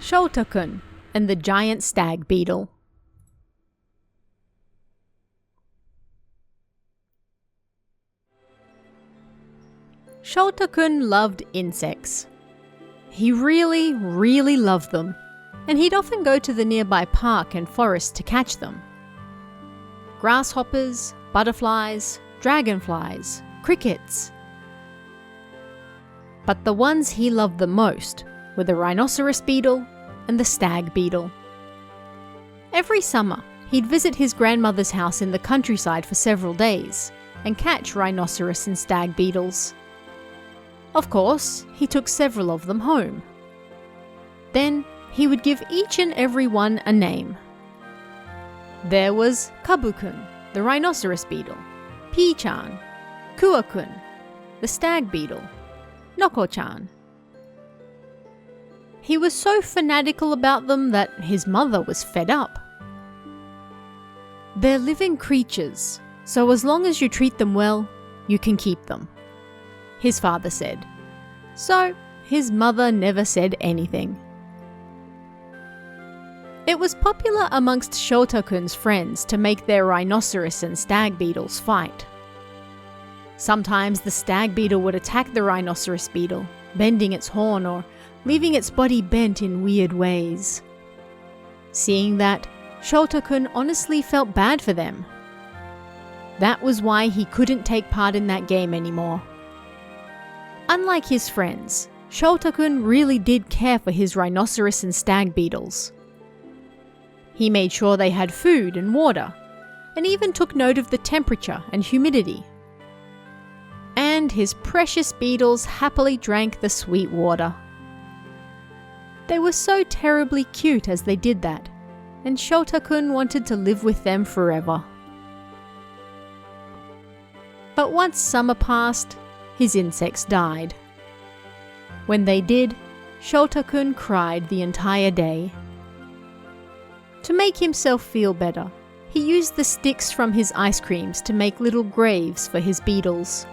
Shotakun and the Giant Stag Beetle. Shotakun loved insects. He really, really loved them, and he'd often go to the nearby park and forest to catch them. Grasshoppers, butterflies, dragonflies, crickets. But the ones he loved the most were the rhinoceros beetle and the stag beetle. Every summer, he'd visit his grandmother's house in the countryside for several days and catch rhinoceros and stag beetles. Of course, he took several of them home. Then, he would give each and every one a name. There was Kabukun, the rhinoceros beetle, Pii-chan, Kuwa-kun, the stag beetle, Noko-chan. He was so fanatical about them that his mother was fed up. They're living creatures, so as long as you treat them well, you can keep them, his father said. So, his mother never said anything. It was popular amongst Shotakun's friends to make their rhinoceros and stag beetles fight. Sometimes the stag beetle would attack the rhinoceros beetle, bending its horn or leaving its body bent in weird ways. Seeing that, Shotakun honestly felt bad for them. That was why he couldn't take part in that game anymore. Unlike his friends, Shotakun really did care for his rhinoceros and stag beetles. He made sure they had food and water, and even took note of the temperature and humidity. And his precious beetles happily drank the sweet water. They were so terribly cute as they did that, and Shotakun wanted to live with them forever. But once summer passed, his insects died. When they did, Shotakun cried the entire day. To make himself feel better, he used the sticks from his ice creams to make little graves for his beetles.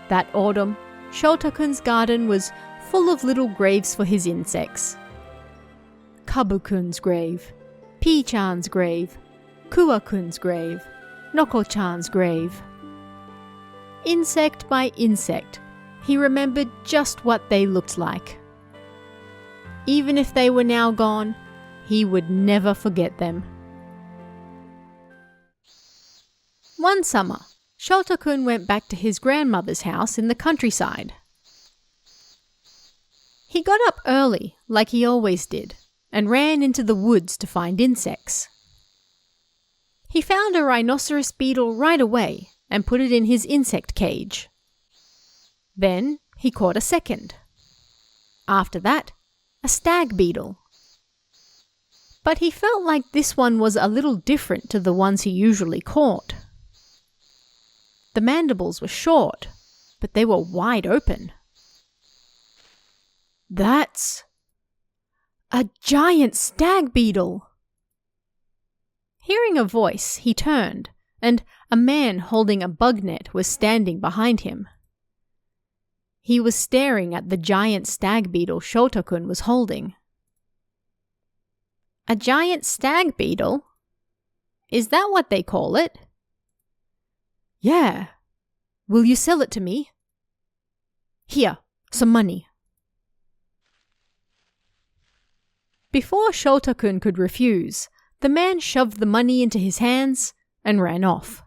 That autumn, Shotakun's garden was full of little graves for his insects. Kabukun's grave, Pii-chan's grave, Kuwa-kun's grave, Noko-chan's grave. Insect by insect, he remembered just what they looked like. Even if they were now gone, he would never forget them. One summer, Shotakun went back to his grandmother's house in the countryside. He got up early, like he always did, and ran into the woods to find insects. He found a rhinoceros beetle right away and put it in his insect cage. Then he caught a second. After that, a stag beetle. But he felt like this one was a little different to the ones he usually caught. The mandibles were short, but they were wide open. That's a giant stag beetle! Hearing a voice, he turned, and a man holding a bug net was standing behind him. He was staring at the giant stag beetle Shotakun was holding. A giant stag beetle? Is that what they call it? Yeah. Will you sell it to me? Here, some money. Before Shotakun could refuse, the man shoved the money into his hands and ran off.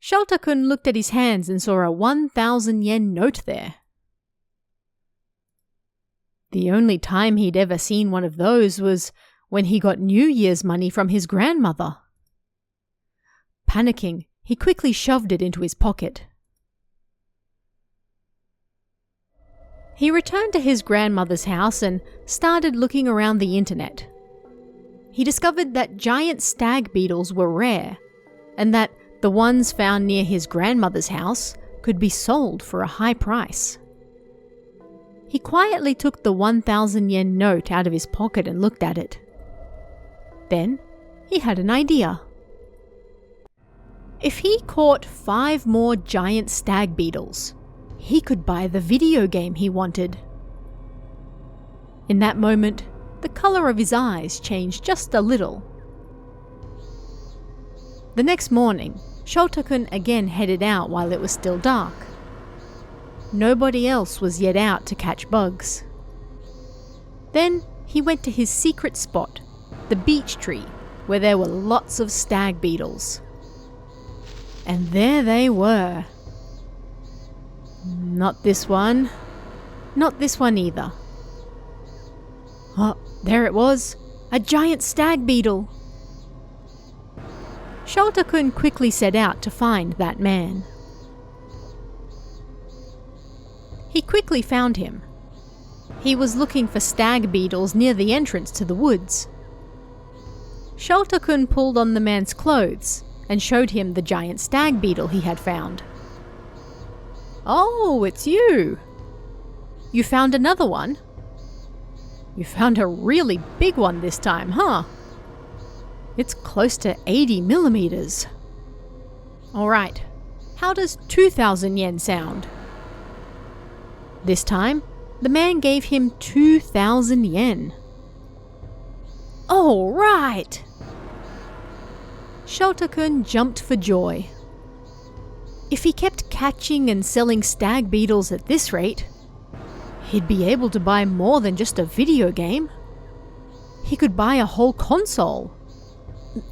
Shotakun looked at his hands and saw a 1,000 yen note there. The only time he'd ever seen one of those was when he got New Year's money from his grandmother. Panicking, he quickly shoved it into his pocket. He returned to his grandmother's house and started looking around the internet. He discovered that giant stag beetles were rare, and that the ones found near his grandmother's house could be sold for a high price. He quietly took the 1,000 yen note out of his pocket and looked at it. Then he had an idea. If he caught 5 more giant stag beetles, he could buy the video game he wanted. In that moment, the colour of his eyes changed just a little. The next morning, Shotokun again headed out while it was still dark. Nobody else was yet out to catch bugs. Then he went to his secret spot, the beech tree, where there were lots of stag beetles. And there they were. Not this one. Not this one either. Oh, there it was. A giant stag beetle. Shotokun quickly set out to find that man. He quickly found him. He was looking for stag beetles near the entrance to the woods. Shotokun pulled on the man's clothes and showed him the giant stag beetle he had found. "Oh, it's you! You found another one? You found a really big one this time, huh? It's close to 80 millimeters. Alright, how does 2,000 yen sound?" This time, the man gave him 2,000 yen. All right! Shotokun jumped for joy. If he kept catching and selling stag beetles at this rate, he'd be able to buy more than just a video game. He could buy a whole console.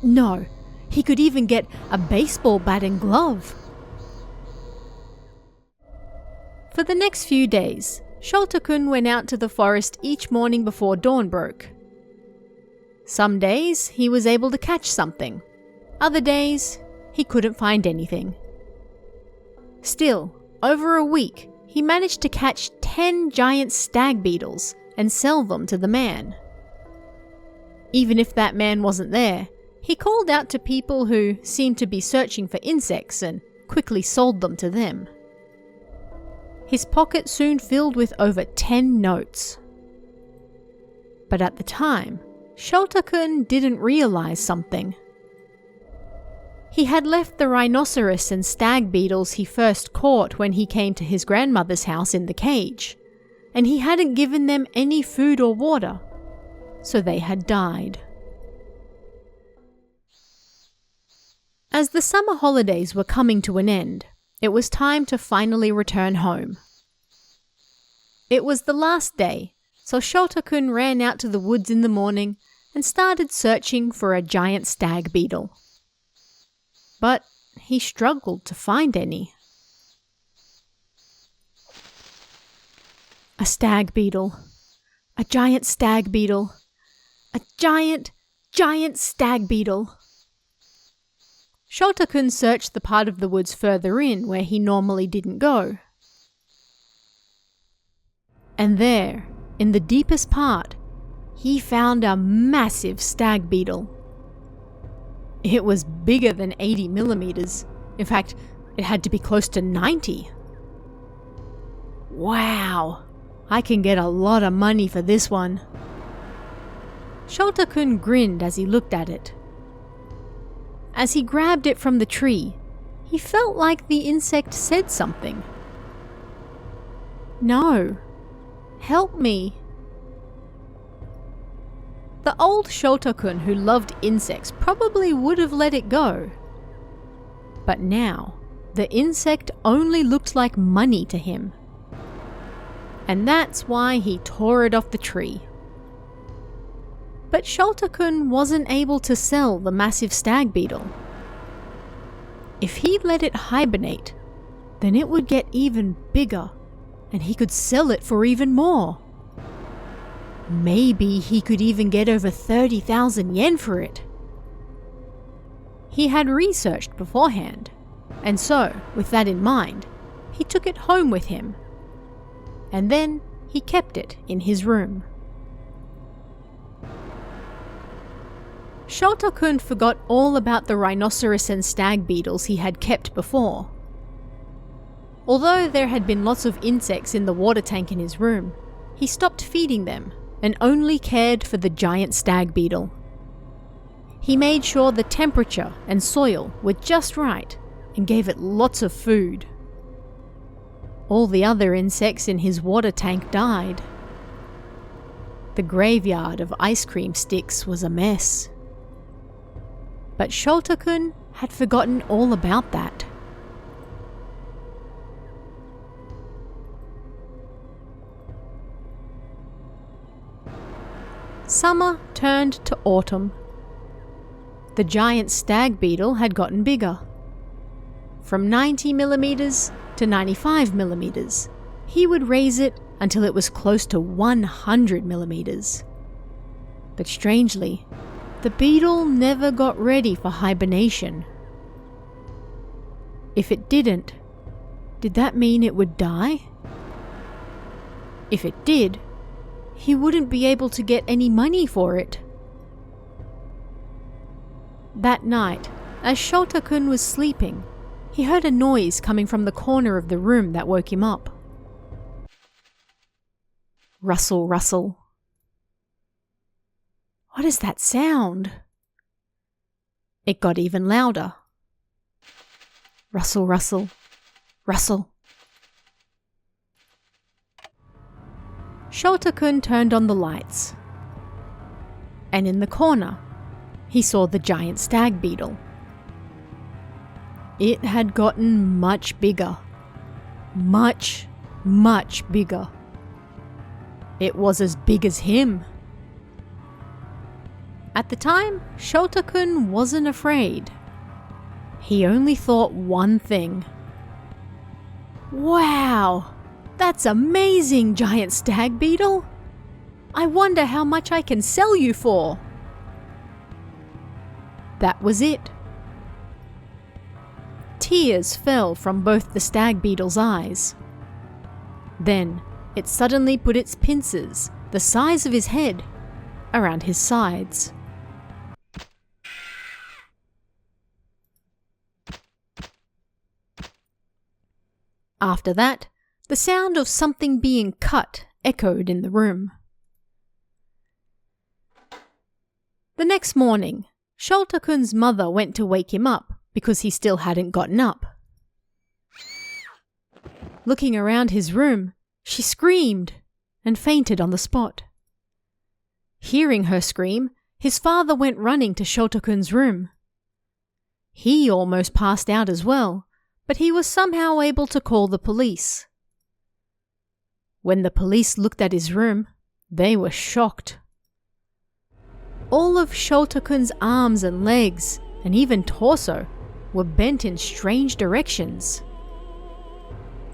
No, he could even get a baseball bat and glove. For the next few days, Shotokun went out to the forest each morning before dawn broke. Some days he was able to catch something. Other days, he couldn't find anything. Still, over a week, he managed to catch 10 giant stag beetles and sell them to the man. Even if that man wasn't there, he called out to people who seemed to be searching for insects and quickly sold them to them. His pocket soon filled with over 10 notes. But at the time, Shotokun didn't realize something. He had left the rhinoceros and stag beetles he first caught when he came to his grandmother's house in the cage, and he hadn't given them any food or water, so they had died. As the summer holidays were coming to an end, it was time to finally return home. It was the last day, so Shotokun ran out to the woods in the morning and started searching for a giant stag beetle. But he struggled to find any. A stag beetle. A giant stag beetle. A giant stag beetle. Shotokun searched the part of the woods further in where he normally didn't go. And there, in the deepest part, he found a massive stag beetle. It was bigger than 80 millimeters. In fact, it had to be close to 90. Wow, I can get a lot of money for this one. Shotokun grinned as he looked at it. As he grabbed it from the tree, he felt like the insect said something. "No, help me." The old Shotokun who loved insects probably would have let it go. But now, the insect only looked like money to him. And that's why he tore it off the tree. But Shotokun wasn't able to sell the massive stag beetle. If he let it hibernate, then it would get even bigger, and he could sell it for even more. Maybe he could even get over 30,000 yen for it. He had researched beforehand, and so, with that in mind, he took it home with him. And then he kept it in his room. Shotokun forgot all about the rhinoceros and stag beetles he had kept before. Although there had been lots of insects in the water tank in his room, he stopped feeding them and only cared for the giant stag beetle. He made sure the temperature and soil were just right and gave it lots of food. All the other insects in his water tank died. The graveyard of ice cream sticks was a mess. But Shota-kun had forgotten all about that. Summer turned to autumn. The giant stag beetle had gotten bigger. From 90 millimeters to 95 millimeters. He would raise it until it was close to 100 millimeters. But strangely, the beetle never got ready for hibernation. If it didn't, did that mean it would die? If it did, he wouldn't be able to get any money for it. That night, as Shota-kun was sleeping, he heard a noise coming from the corner of the room that woke him up. Rustle, rustle. What is that sound? It got even louder. Rustle, rustle, rustle. Shota-kun turned on the lights. And in the corner, he saw the giant stag beetle. It had gotten much bigger. Much, much bigger. It was as big as him. At the time, Shota-kun wasn't afraid. He only thought one thing. Wow! That's amazing, giant stag beetle! I wonder how much I can sell you for! That was it. Tears fell from both the stag beetle's eyes. Then it suddenly put its pincers, the size of his head, around his sides. After that, the sound of something being cut echoed in the room. The next morning, Shota-kun's mother went to wake him up because he still hadn't gotten up. Looking around his room, she screamed and fainted on the spot. Hearing her scream, his father went running to Shota-kun's room. He almost passed out as well, but he was somehow able to call the police. When the police looked at his room, they were shocked. All of Shota-kun's arms and legs, and even torso, were bent in strange directions.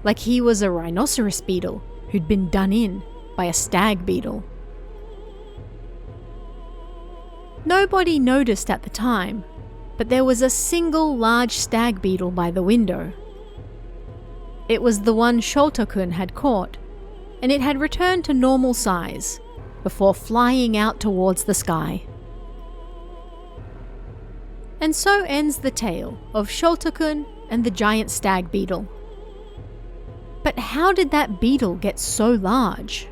Like he was a rhinoceros beetle who'd been done in by a stag beetle. Nobody noticed at the time, but there was a single large stag beetle by the window. It was the one Shota-kun had caught, and it had returned to normal size before flying out towards the sky. And so ends the tale of Shota-kun and the giant stag beetle. But how did that beetle get so large?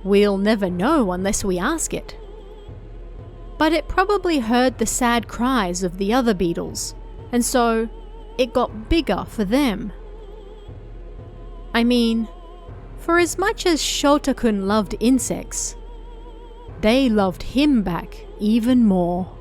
We'll never know unless we ask it. But it probably heard the sad cries of the other beetles, and so it got bigger for them. I mean, for as much as Shota-kun loved insects, they loved him back even more.